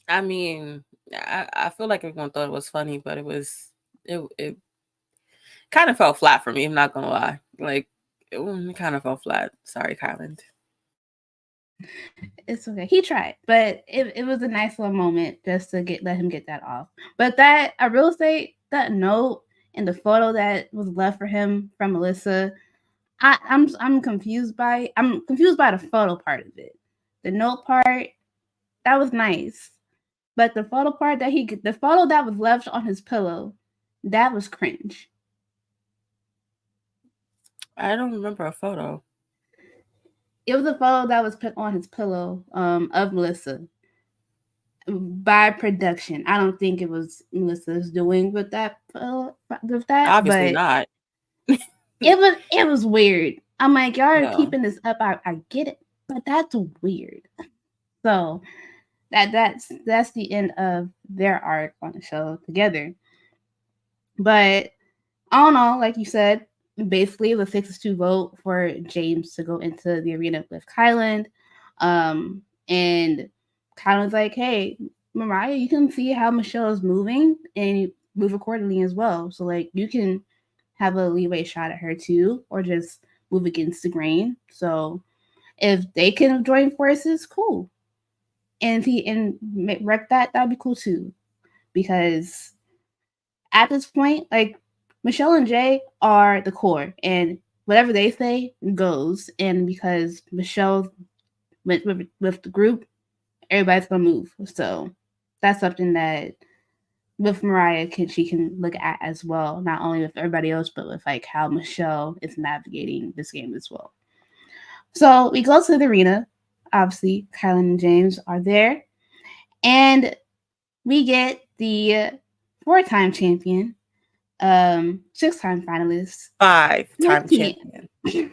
S2: I mean, I feel like everyone thought it was funny, but it kind of fell flat for me. I'm not gonna lie, like it kind of fell flat. Sorry, Kylan.
S1: It's okay. He tried, but it was a nice little moment just to let him get that off. But that I will say that note and the photo that was left for him from Melissa, I'm confused by the photo part of it. The note part, that was nice, but the photo part the photo that was left on his pillow, that was cringe.
S2: I don't remember a photo.
S1: It was a photo that was put on his pillow of Melissa by production. I don't think it was Melissa's doing with that,
S2: Obviously
S1: but
S2: not.
S1: it was weird. I'm like, y'all are
S2: No.
S1: keeping this up. I get it, but that's weird. So that's the end of their arc on the show together. But all in all, like you said, basically the 6-2 vote for James to go into the arena with Kylan. And Kylan's like, hey, Mariah, you can see how Michelle is moving and move accordingly as well. So like you can have a leeway shot at her too, or just move against the grain. So if they can join forces, cool. And if he and wreck that'd be cool too. Because at this point, like Michelle and Jay are the core, and whatever they say goes. And because Michelle went with the group, everybody's gonna move. So that's something that with Mariah she can look at as well, not only with everybody else, but with like how Michelle is navigating this game as well. So we go to the arena. Obviously, Kylan and James are there, and we get the 4-time champion, 6-time finalist,
S2: 5-time
S1: champion.
S2: champion.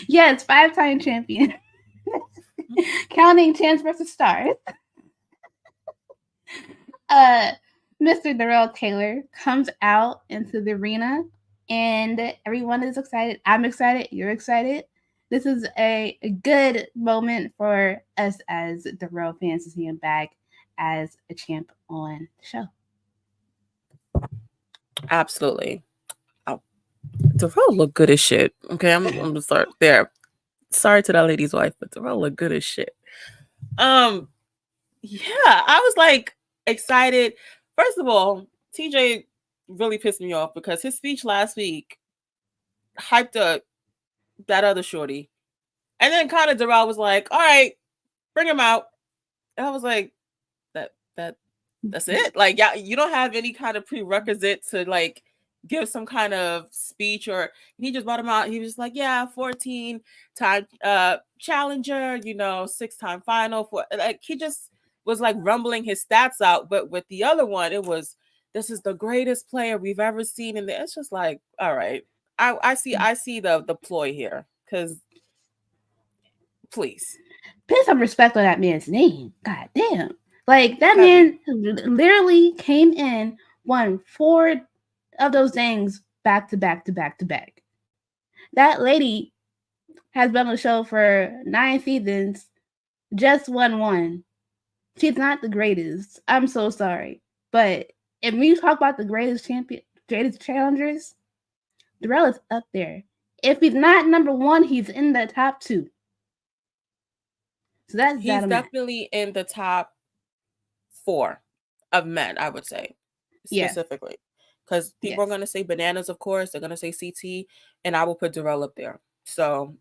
S1: Yes, 5-time champion. Counting Chance versus Stars. Mr. Darrell Taylor comes out into the arena, and everyone is excited. I'm excited. You're excited. This is a good moment for us as Darrell fans to see him back as a champ on the show.
S2: Absolutely. Oh, Darrell look good as shit. Okay, I'm gonna start there. Sorry to that lady's wife, but Darrell look good as shit. Yeah, I was like excited. First of all, TJ really pissed me off because his speech last week hyped up that other shorty. And then kind of Darrell was like, all right, bring him out. And I was like, that's it. Like, yeah, you don't have any kind of prerequisite to like give some kind of speech, or he just brought him out. He was like, yeah, 14-time challenger, 6-time final for, like, he just was like rumbling his stats out. But with the other one, it was, this is the greatest player we've ever seen. And it's just like, all right, I see the ploy here, because please
S1: Put some respect on that man's name. God damn. Like, that
S2: heavy.
S1: man literally came in, won 4 of those things back to back to back to back. That lady has been on the show for 9 seasons, just won 1. She's not the greatest. I'm so sorry. But if we talk about the greatest challengers, Darrell is up there. If he's not number 1, he's in the top 2. So that's
S2: He's
S1: that amount.
S2: definitely in the top 4 of men, I would say, specifically. Because people are going to say Bananas, of course. They're going to say CT, and I will put Darrell up there. So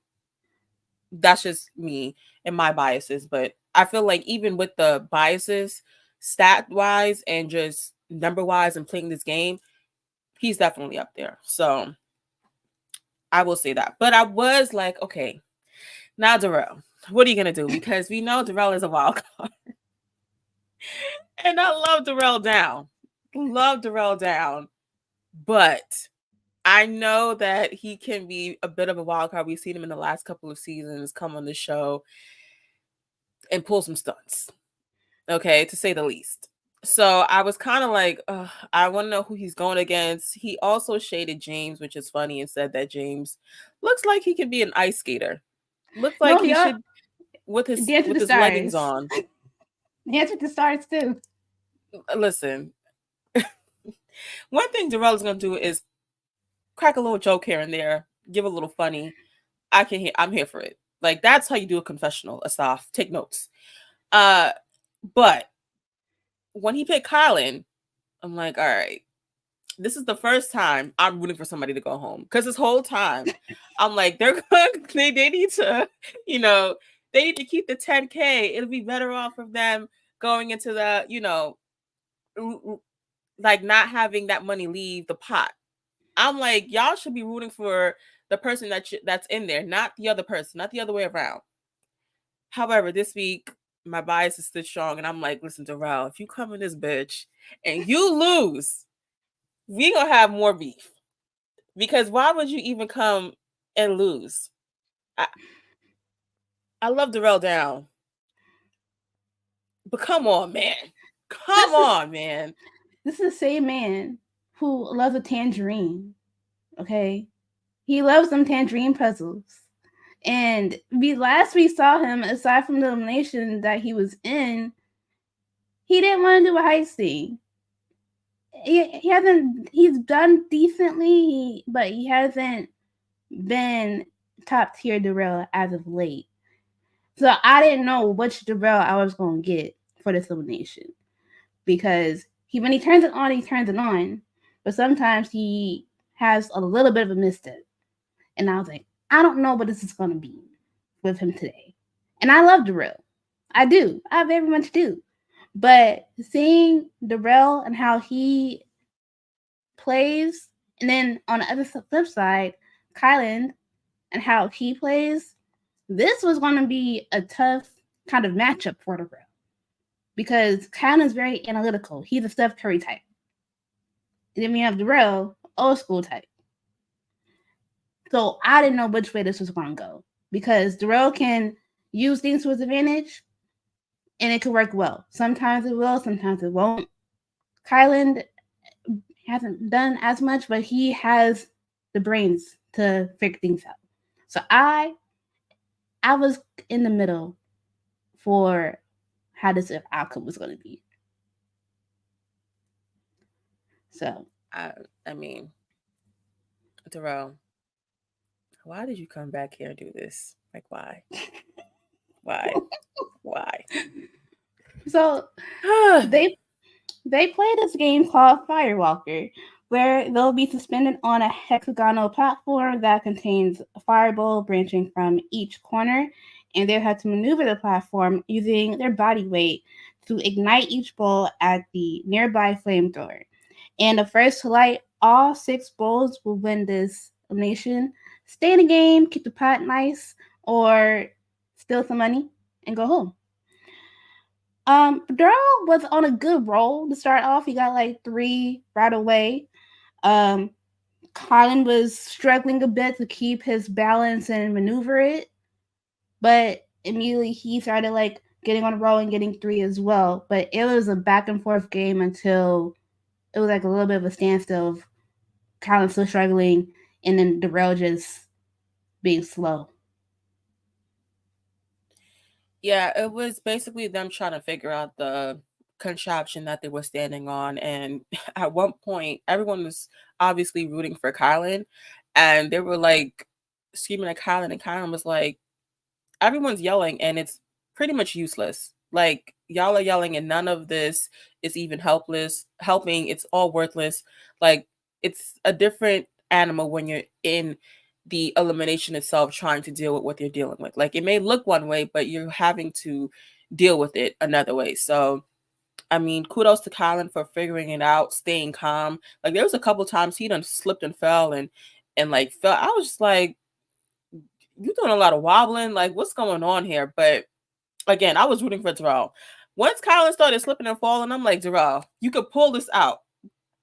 S2: that's just me and my biases. But I feel like even with the biases, stat-wise and just number-wise and playing this game, he's definitely up there. So I will say that. But I was like, okay, now Darrell, what are you going to do? Because we know Darrell is a wild card. And I love Darrell down. Love Darrell down. But I know that he can be a bit of a wild card. We've seen him in the last couple of seasons come on the show and pull some stunts, okay, to say the least. So I was kind of like, I want to know who he's going against. He also shaded James, which is funny, and said that James looks like he could be an ice skater. Looks like
S1: No,
S2: he
S1: y'all
S2: should with
S1: Dance with the
S2: his leggings
S1: Stars.
S2: on.
S1: Dance with the Stars too.
S2: Listen, one thing Darrell is gonna do is crack a little joke here and there, give a little funny. I'm here for it. Like that's how you do a confessional, Asaf. Take notes. Uh, but when he picked Colin, I'm like, all right, this is the first time I'm rooting for somebody to go home. Because this whole time, I'm like, they need to, you know, they need to keep the 10K. It'll be better off of them going into the, like not having that money leave the pot. I'm like, y'all should be rooting for the person that's in there, not the other person, not the other way around. However, this week my bias is still strong, and I'm like, listen, Darrell, if you come in this bitch and you lose, we gonna have more beef. Because why would you even come and lose? I love Darrell down, but come on, man, come
S1: This is
S2: on, man.
S1: this is the same man who loves a tangerine. Okay, he loves them tangerine puzzles. And last we saw him, aside from the elimination that he was in, he didn't want to do a heist thing. He hasn't. He's done decently, but he hasn't been top tier Darrell as of late. So I didn't know which Darrell I was going to get for this elimination because when he turns it on, he turns it on, but sometimes he has a little bit of a misstep, and I was like, I don't know what this is going to be with him today. And I love Darrell. I do. I very much do. But seeing Darrell and how he plays, and then on the other flip side, Kylan and how he plays, this was going to be a tough kind of matchup for Darrell because Kylan's very analytical. He's a Steph Curry type. And then we have Darrell, old school type. So I didn't know which way this was going to go because Darrell can use things to his advantage and it could work well. Sometimes it will, sometimes it won't. Kylan hasn't done as much, but he has the brains to figure things out. So I was in the middle for how this outcome was going to be. So
S2: I mean, Darrell, why did you come back here and do this? Like, why? Why?
S1: So they play this game called Firewalker, where they'll be suspended on a hexagonal platform that contains a fireball branching from each corner, and they'll have to maneuver the platform using their body weight to ignite each bowl at the nearby flamethrower. And the first to light all 6 bowls will win this elimination. Stay in the game, keep the pot nice, or steal some money and go home. Darrell was on a good roll to start off. He got like 3 right away. Colin was struggling a bit to keep his balance and maneuver it, but immediately he started like getting on a roll and getting 3 as well. But it was a back and forth game until it was like a little bit of a standstill of Colin still struggling and then Darrell just being slow.
S2: Yeah, it was basically them trying to figure out the contraption that they were standing on. And at one point, everyone was obviously rooting for Kylan. And they were like screaming at Kylan. And Kylan was like, everyone's yelling and it's pretty much useless. Like, y'all are yelling and none of this is even helping. It's all worthless. Like, it's a different animal when you're in the elimination itself trying to deal with what you're dealing with. Like, it may look one way, but you're having to deal with it another way. So I mean, kudos to Colin for figuring it out, staying calm. Like there was a couple times he done slipped and fell and like fell. I was just like, you doing a lot of wobbling. Like, what's going on here? But again, I was rooting for Darrell. Once Colin started slipping and falling, I'm like, Darrell, you could pull this out.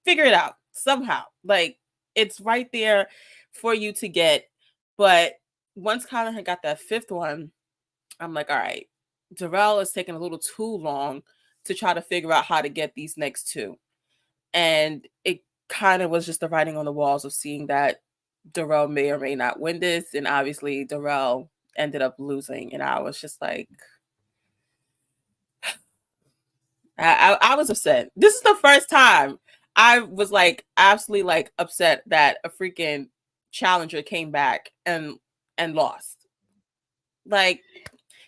S2: Figure it out somehow. Like, It's right there for you to get. But once Colin had got that fifth one, I'm like, all right, Darrell is taking a little too long to try to figure out how to get these next two. And it kind of was just the writing on the walls of seeing that Darrell may or may not win this. And obviously, Darrell ended up losing. And I was just like, I was upset. This is the first time I was like absolutely like upset that a freaking challenger came back and lost. Like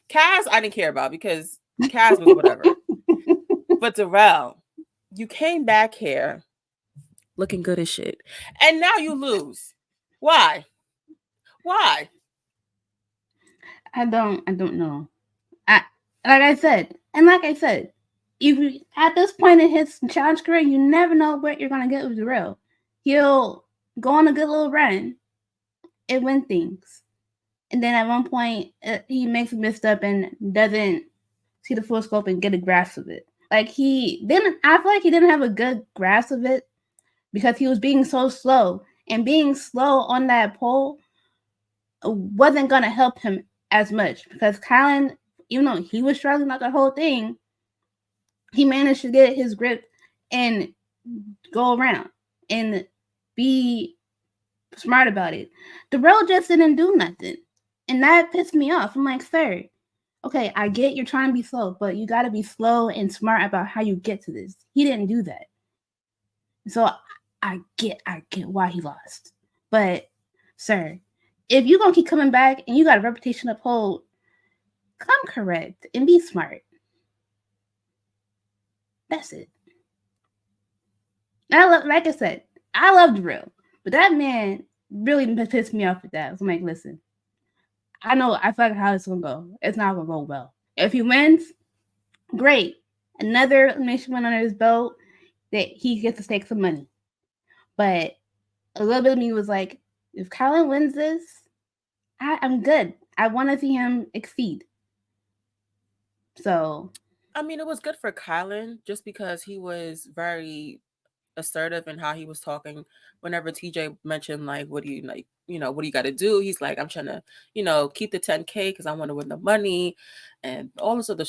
S2: Kaz, I didn't care about because Kaz was whatever. But Darrell, you came back here looking good as shit, and now you lose. Why? Why?
S1: I don't know. I like I said, if you, at this point in his challenge career, you never know what you're gonna get with Darrell. He'll go on a good little run and win things, and then at one point he makes a misstep and doesn't see the full scope and get a grasp of it. Like he didn't. I feel like he didn't have a good grasp of it because he was being so slow, and being slow on that pole wasn't gonna help him as much because Kylan, even though he was struggling out the whole thing, he managed to get his grip and go around and be smart about it. Darrell just didn't do nothing. And that pissed me off. I'm like, sir, okay, I get you're trying to be slow, but you got to be slow and smart about how you get to this. He didn't do that. So I get why he lost. But, sir, if you're going to keep coming back and you got a reputation to uphold, come correct and be smart. That's it. Like I said, I love Darrell, but that man really pissed me off with that. So I'm like, listen, I know I feel like how it's gonna go. It's not gonna go well. If he wins, great. Another elimination win under his belt that he gets to take some money. But a little bit of me was like, if Kylan wins this, I'm good. I want to see him exceed. So,
S2: I mean, it was good for Kylan just because he was very assertive in how he was talking. Whenever TJ mentioned like, what do you like, what do you got to do? He's like, I'm trying to, keep the 10K because I want to win the money and all this other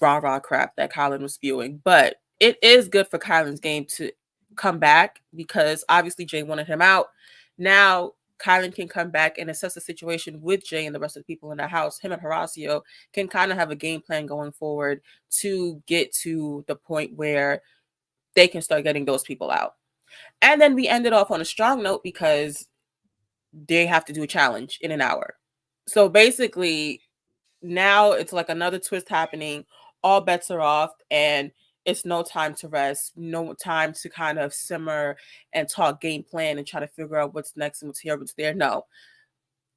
S2: rah crap that Kylan was spewing. But it is good for Kylan's game to come back because obviously Jay wanted him out. Now Kylan can come back and assess the situation with Jay and the rest of the people in the house. Him and Horacio can kind of have a game plan going forward to get to the point where they can start getting those people out. And then we ended off on a strong note because they have to do a challenge in an hour. So basically, now it's like another twist happening. All bets are off, and it's no time to rest, no time to kind of simmer and talk game plan and try to figure out what's next and what's here, what's there. No.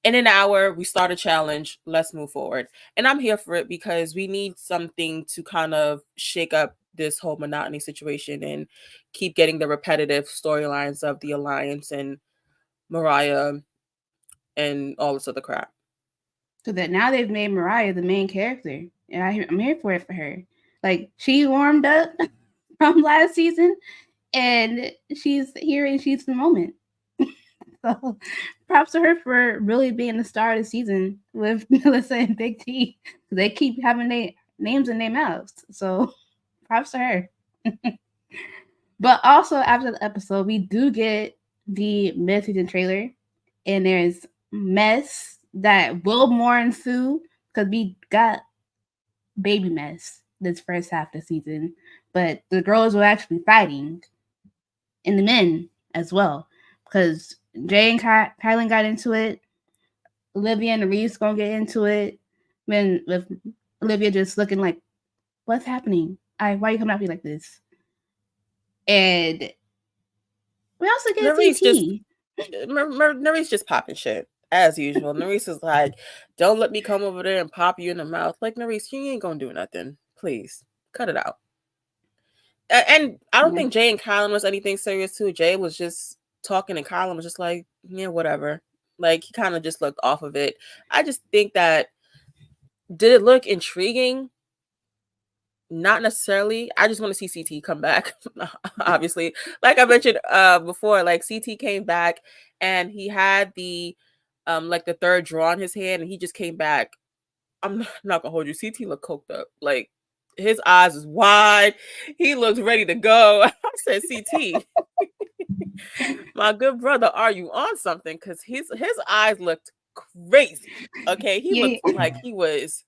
S2: In an hour, we start a challenge. Let's move forward. And I'm here for it because we need something to kind of shake up this whole monotony situation and keep getting the repetitive storylines of the Alliance and Mariah and all this other crap.
S1: so that now they've made Mariah the main character, and I'm here for it for her. Like she warmed up from last season, and she's here and she's the moment. So props to her for really being the star of the season with Melissa and Big T. They keep having their names in their mouths. So props to her. But also after the episode, we do get the mid-season trailer, and there's mess that will more ensue because we got baby mess this first half of the season, but the girls were actually fighting, and the men as well, because Jay and Kylan got into it. Olivia and Reese gonna get into it. When with Olivia just looking like, "What's happening? Why are you coming at me like this?" And we also get CT.
S2: Nerese just popping shit as usual. Nerese is like, "Don't let me come over there and pop you in the mouth." Like, Nerese, you ain't gonna do nothing. Please cut it out. And I don't think Jay and Kylan was anything serious too. Jay was just talking, and Kylan was just like, "Yeah, whatever." Like he kind of just looked off of it. I just think that did it look intriguing? Not necessarily. I just want to see CT come back. Obviously, like I mentioned before, like CT came back and he had the like the third draw in his hand, and he just came back. I'm not gonna hold you. CT looked coked up. Like his eyes was wide. He looked ready to go. I said, CT, my good brother, are you on something? Because his eyes looked crazy. Okay, he
S1: Yeah,
S2: looked like he was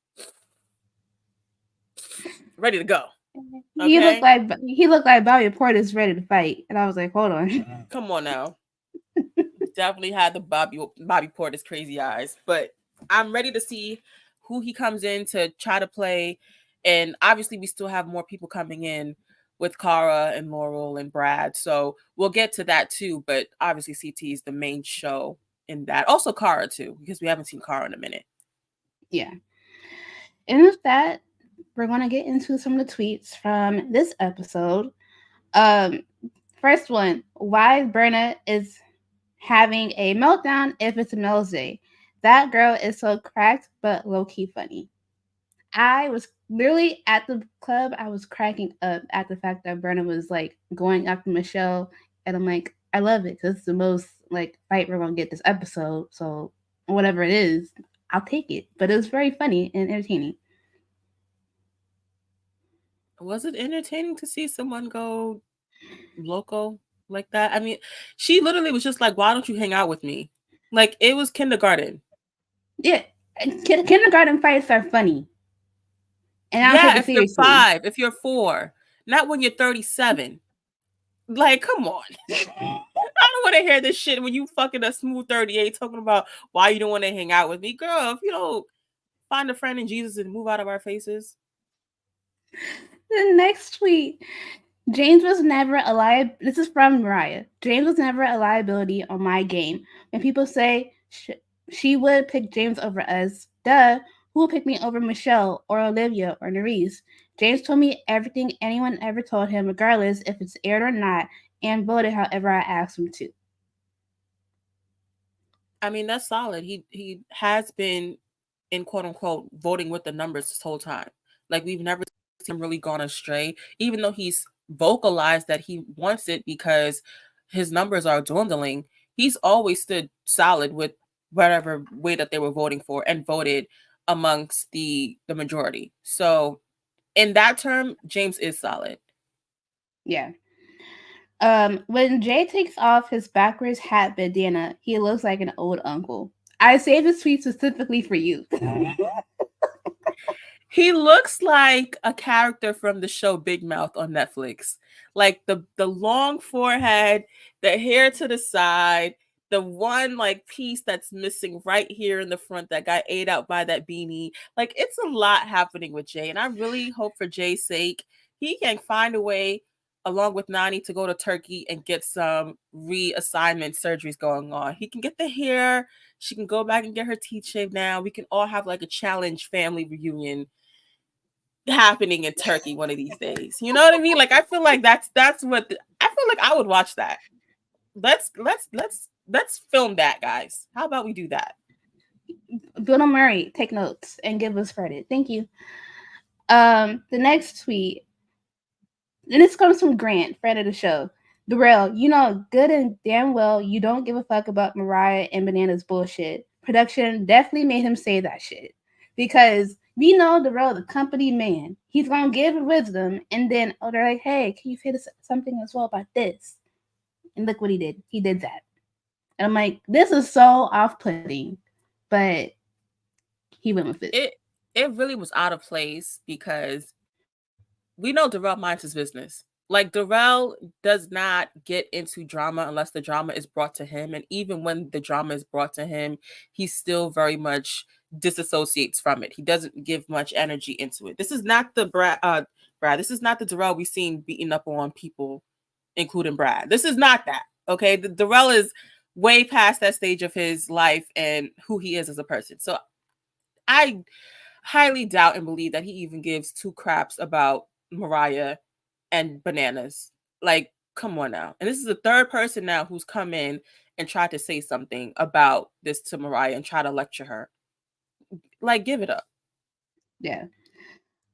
S2: ready to go. Okay,
S1: he looked like Bobby Portis ready to fight, and I was like, hold on.
S2: come on now. Definitely had the Bobby Portis crazy eyes, but I'm ready to see who he comes in to try to play, and obviously we still have more people coming in with Kara and Laurel and Brad, so we'll get to that too. But obviously CT is the main show in that. Also Kara too, because we haven't seen Kara in a minute.
S1: Yeah, and with that, we're gonna get into some of the tweets from this episode. Um, First one: why Berna is having a meltdown if it's a Mel's Day. That girl is so cracked, but low key funny. I was literally at the club. I was cracking up at the fact that Berna was like going after Michelle, and I'm like, I love it because it's the most like fight we're gonna get this episode. So whatever it is, I'll take it. But it was very funny and entertaining.
S2: Was it entertaining to see someone go loco like that? I mean, she literally was just like, "Why don't you hang out with me?" Like it was kindergarten.
S1: Yeah, kindergarten fights are funny, and I don't take
S2: Yeah,
S1: it
S2: if you're
S1: seriously.
S2: 5, if you're 4, not when you're 37. Like, come on. I don't want to hear this shit when you fucking a smooth 38 talking about why you don't want to hang out with me. Girl, if you don't find a friend in Jesus and move out of our faces.
S1: The next tweet: James was never a This is from Mariah. James was never a liability on my game. When people say she would pick James over us, duh, who will pick me over Michelle or Olivia or Nerese? James told me everything anyone ever told him, regardless if it's aired or not, and voted however I asked him to.
S2: I mean, that's solid. He has been in quote unquote voting with the numbers this whole time. Like we've never seen him really gone astray, even though he's vocalized that he wants it because his numbers are dwindling. He's always stood solid with whatever way that they were voting for and voted amongst the majority. So in that term, James is solid.
S1: Yeah. When Jay takes off his backwards hat bandana, he looks like an old uncle. I saved this tweet specifically for you.
S2: He looks like a character from the show Big Mouth on Netflix. Like the long forehead, the hair to the side, the one like piece that's missing right here in the front that got ate out by that beanie. Like it's a lot happening with Jay, and I really hope for Jay's sake he can find a way along with Nani to go to Turkey and get some reassignment surgeries going on. He can get the hair, she can go back and get her teeth shaved now. We can all have like a challenge family reunion happening in Turkey one of these days. You know what I mean? Like I feel like that's what I feel like I would watch that. Let's film that, guys. How about we do that?
S1: Bill Murray, take notes and give us credit. Thank you. The next tweet, and this comes from Grant, friend of the show. Darrell, you know good and damn well you don't give a fuck about Mariah and Banana's bullshit. Production definitely made him say that shit. Because we know Darrell, the company man. He's gonna give wisdom, and then they're like, hey, can you say something as well about this? And look what he did. He did that. And I'm like, this is so off-putting. But he went with it.
S2: It really was out of place because we know Darrell minds his business. Like Darrell does not get into drama unless the drama is brought to him, and even when the drama is brought to him, he still very much disassociates from it. He doesn't give much energy into it. This is not the Brad. This is not the Darrell we've seen beating up on people, including Brad. This is not that. Okay, the Darrell is way past that stage of his life and who he is as a person. So I highly doubt and believe that he even gives two craps about Mariah and Bananas. Like, come on now. And this is the third person now who's come in and tried to say something about this to Mariah and try to lecture her. Like, give it up.
S1: Yeah.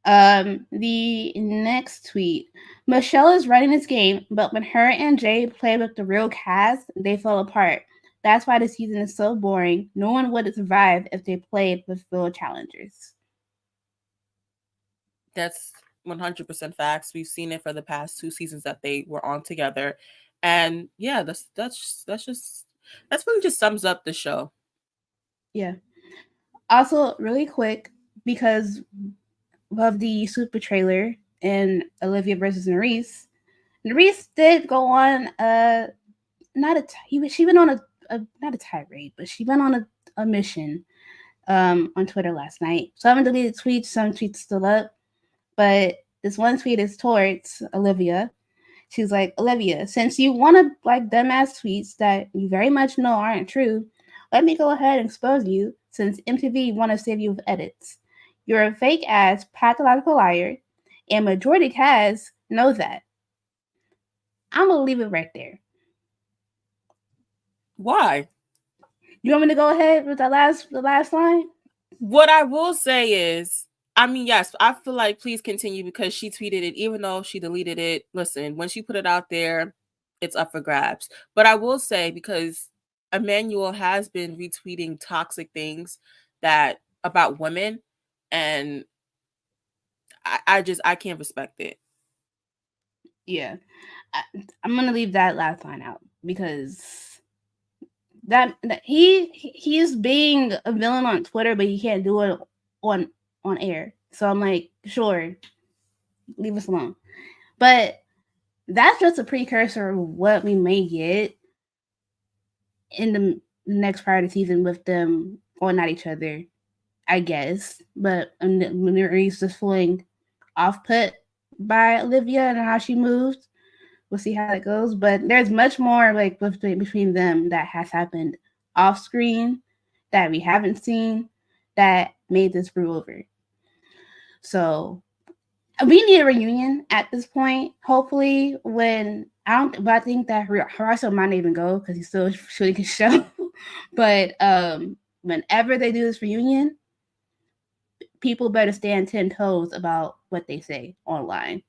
S1: The next tweet. Michelle is running this game, but when her and Jay played with the real cast, they fell apart. That's why the season is so boring. No one would have survived if they played with real challengers.
S2: That's 100% facts. We've seen it for the past 2 seasons that they were on together, and yeah, that's really just sums up the show.
S1: Yeah. Also, really quick, because of the super trailer in Olivia versus Nerys, Nerys did go on not a she went on a not a tirade, but she went on a mission on Twitter last night. So I haven't deleted tweets, some tweets still up, but this one tweet is towards Olivia. She's like, Olivia, since you want to like dumbass tweets that you very much know aren't true, let me go ahead and expose you since MTV want to save you with edits. You're a fake ass pathological liar, and majority cast know that. I'm gonna leave it right there.
S2: Why?
S1: You want me to go ahead with the last line?
S2: What I will say is, I mean, yes, I feel like please continue because she tweeted it, even though she deleted it. Listen, when she put it out there, it's up for grabs. But I will say, because Emmanuel has been retweeting toxic things that about women, and I can't respect it.
S1: Yeah, I'm gonna leave that last line out because that he's being a villain on Twitter, but he can't do it on air. So I'm like, sure, leave us alone. But that's just a precursor of what we may get in the next part of the season with them going at each other, I guess. But Maurice just feeling off put by Olivia and how she moved. We'll see how that goes. But there's much more like between them that has happened off screen that we haven't seen that made this brew over. So we need a reunion at this point. Hopefully, when but I think that Horacio might not even go because he's still shooting his show. But whenever they do this reunion, people better stand 10 toes about what they say online.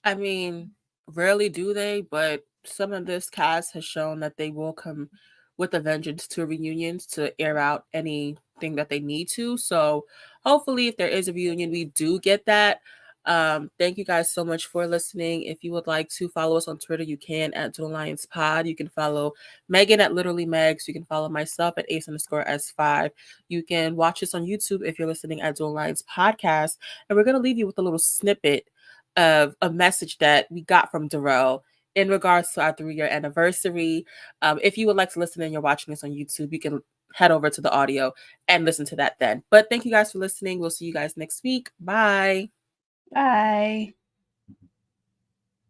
S2: I mean, rarely do they, but some of this cast has shown that they will come with a vengeance to reunions to air out anything that they need to. So hopefully, if there is a reunion, we do get that. Thank you guys so much for listening. If you would like to follow us on Twitter, you can at Duel Alliance Pod. You can follow Megan at Literally Megs. You can follow myself at Ace_S5. You can watch us on YouTube if you're listening at Duel Alliance Podcast. And we're going to leave you with a little snippet of a message that we got from Darrell in regards to our 3-year anniversary. If you would like to listen and you're watching this on YouTube, you can head over to the audio and listen to that then. But thank you guys for listening. We'll see you guys next week. Bye.
S1: Bye.